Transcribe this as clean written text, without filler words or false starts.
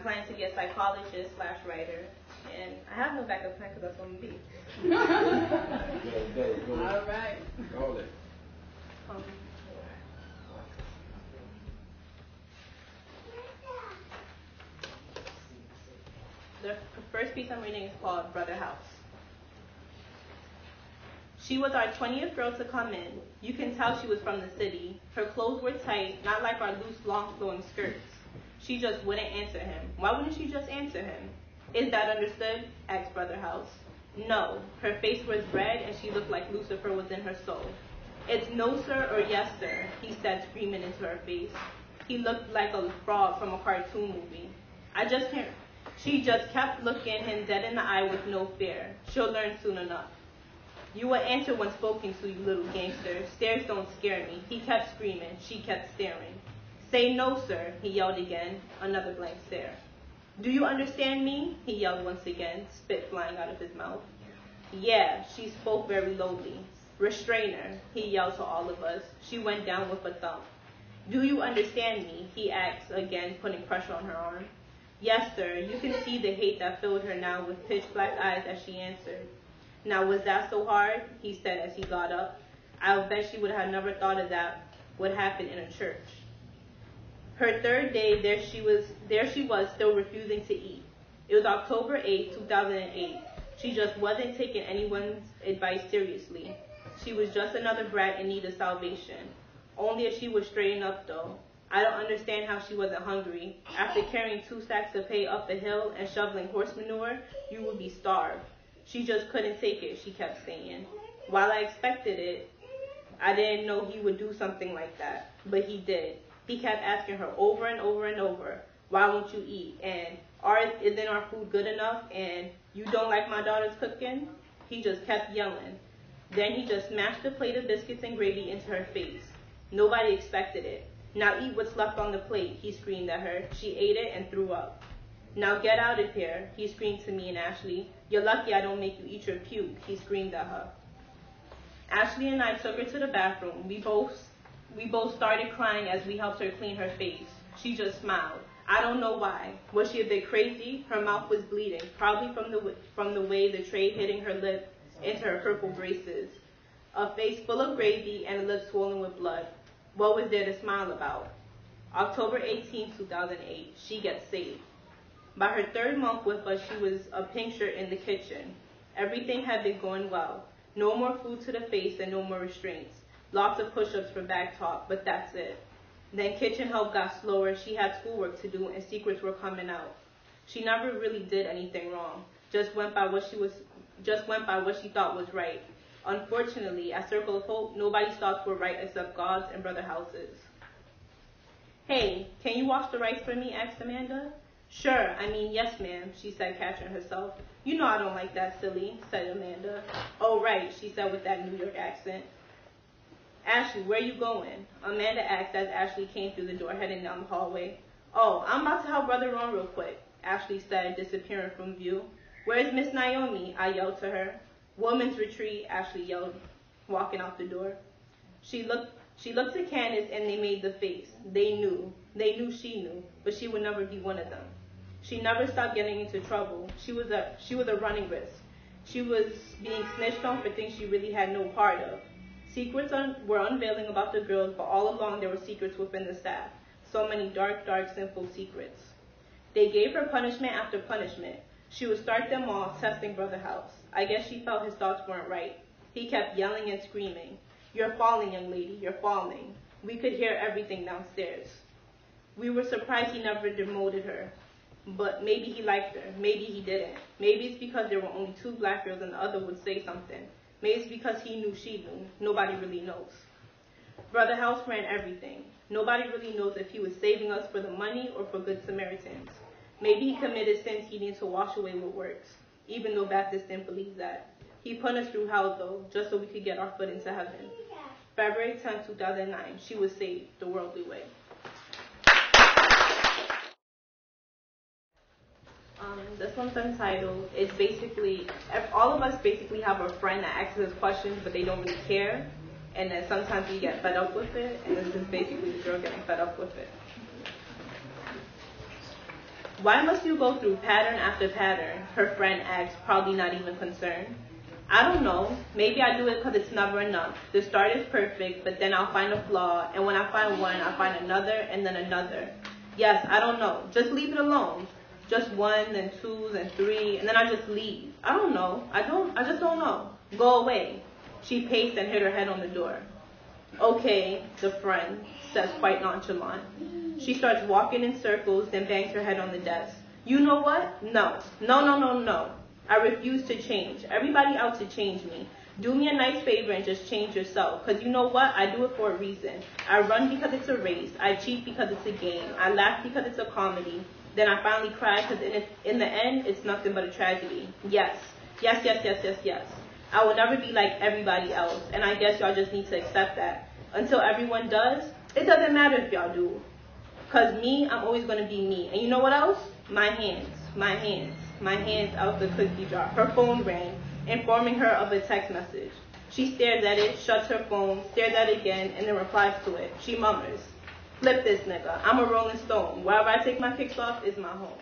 planning to be a psychologist / writer. And I have no backup plan because that's what I'm going to be. All right. Hold it. The first piece I'm reading is called Brother House. She was our 20th girl to come in. You can tell she was from the city. Her clothes were tight, not like our loose, long-flowing skirts. She just wouldn't answer him. Why wouldn't she just answer him? Is that understood? Asked Brother House. No. Her face was red, and she looked like Lucifer was in her soul. It's no, sir, or yes, sir, he said, screaming into her face. He looked like a frog from a cartoon movie. She just kept looking him dead in the eye with no fear. She'll learn soon enough. You will answer when spoken to, you little gangster. Stares don't scare me. He kept screaming. She kept staring. Say no, sir, he yelled again. Another blank stare. Do you understand me? He yelled once again, spit flying out of his mouth. Yeah, she spoke very lowly. Restrain her, he yelled to all of us. She went down with a thump. Do you understand me? He asked again, putting pressure on her arm. Yes, sir. You can see the hate that filled her now with pitch black eyes as she answered. Now, was that so hard? He said as he got up. I'll bet she would have never thought of that would happen in a church. Her third day, there she was, still refusing to eat. It was October 8, 2008. She just wasn't taking anyone's advice seriously. She was just another brat in need of salvation. Only if she was straightened up, though. I don't understand how she wasn't hungry. After carrying 2 sacks of hay up the hill and shoveling horse manure, you would be starved. She just couldn't take it, she kept saying. While I expected it, I didn't know he would do something like that. But he did. He kept asking her over and over and over, why won't you eat? And isn't our food good enough? And you don't like my daughter's cooking? He just kept yelling. Then he just smashed a plate of biscuits and gravy into her face. Nobody expected it. Now eat what's left on the plate, he screamed at her. She ate it and threw up. Now get out of here, he screamed to me and Ashley. You're lucky I don't make you eat your puke, he screamed at her. Ashley and I took her to the bathroom. We both started crying as we helped her clean her face. She just smiled. I don't know why. Was she a bit crazy? Her mouth was bleeding, probably from the way the tray hitting her lip into her purple braces. A face full of gravy and a lip swollen with blood. What was there to smile about? October 18, 2008. She gets saved. By her 3rd month with us, she was a pink shirt in the kitchen. Everything had been going well. No more food to the face and no more restraints. Lots of push-ups for back talk, but that's it. Then kitchen help got slower. She had schoolwork to do and secrets were coming out. She never really did anything wrong. Just went by what she thought was right. Unfortunately, at Circle of Hope, nobody's thoughts were right except God's and Brother House's. Hey, can you wash the rice for me? Asked Amanda. Sure, yes, ma'am, she said, catching herself. You know I don't like that, silly, said Amanda. Oh, right, she said with that New York accent. Ashley, where you going? Amanda asked as Ashley came through the door heading down the hallway. Oh, I'm about to help Brother Ron real quick, Ashley said, disappearing from view. Where's Miss Naomi? I yelled to her. Woman's retreat, Ashley yelled, walking out the door. She looked at Candace and they made the face. They knew she knew, but she would never be one of them. She never stopped getting into trouble. She was a running risk. She was being snitched on for things she really had no part of. Secrets were unveiling about the girls, but all along there were secrets within the staff. So many dark, sinful secrets. They gave her punishment after punishment. She would start them off, testing Brother House. I guess she felt his thoughts weren't right. He kept yelling and screaming. You're falling, young lady, you're falling. We could hear everything downstairs. We were surprised he never demoted her. But maybe he liked her. Maybe he didn't. Maybe it's because there were only 2 black girls and the other would say something. Maybe it's because he knew she knew. Nobody really knows. Brother House ran everything. Nobody really knows if he was saving us for the money or for good Samaritans. Maybe he committed sins he needed to wash away with works, even though Baptists didn't believe that. He put us through hell, though, just so we could get our foot into heaven. February 10, 2009, she was saved the worldly way. This one's untitled. It's basically, all of us basically have a friend that asks us questions, but they don't really care. And then sometimes we get fed up with it, and this is basically the girl getting fed up with it. Why must you go through pattern after pattern? Her friend asked, probably not even concerned. I don't know. Maybe I do it because it's never enough. The start is perfect, but then I'll find a flaw, and when I find one, I find another, and then another. Yes, I don't know. Just leave it alone. Just one, then two, then three, and then I just leave. I don't know. I just don't know. Go away. She paced and hit her head on the door. Okay, the friend says quite nonchalant. She starts walking in circles, then bangs her head on the desk. You know what? No. I refuse to change. Everybody out to change me. Do me a nice favor and just change yourself. Because you know what? I do it for a reason. I run because it's a race. I cheat because it's a game. I laugh because it's a comedy. Then I finally cry because in the end, it's nothing but a tragedy. Yes. I will never be like everybody else. And I guess y'all just need to accept that. Until everyone does, it doesn't matter if y'all do. Because me, I'm always going to be me. And you know what else? My hands out the cookie jar. Her phone rang, informing her of a text message. She stares at it, shuts her phone, stares at it again, and then replies to it. She murmurs, flip this nigga. I'm a rolling stone. Wherever I take my kicks off is my home.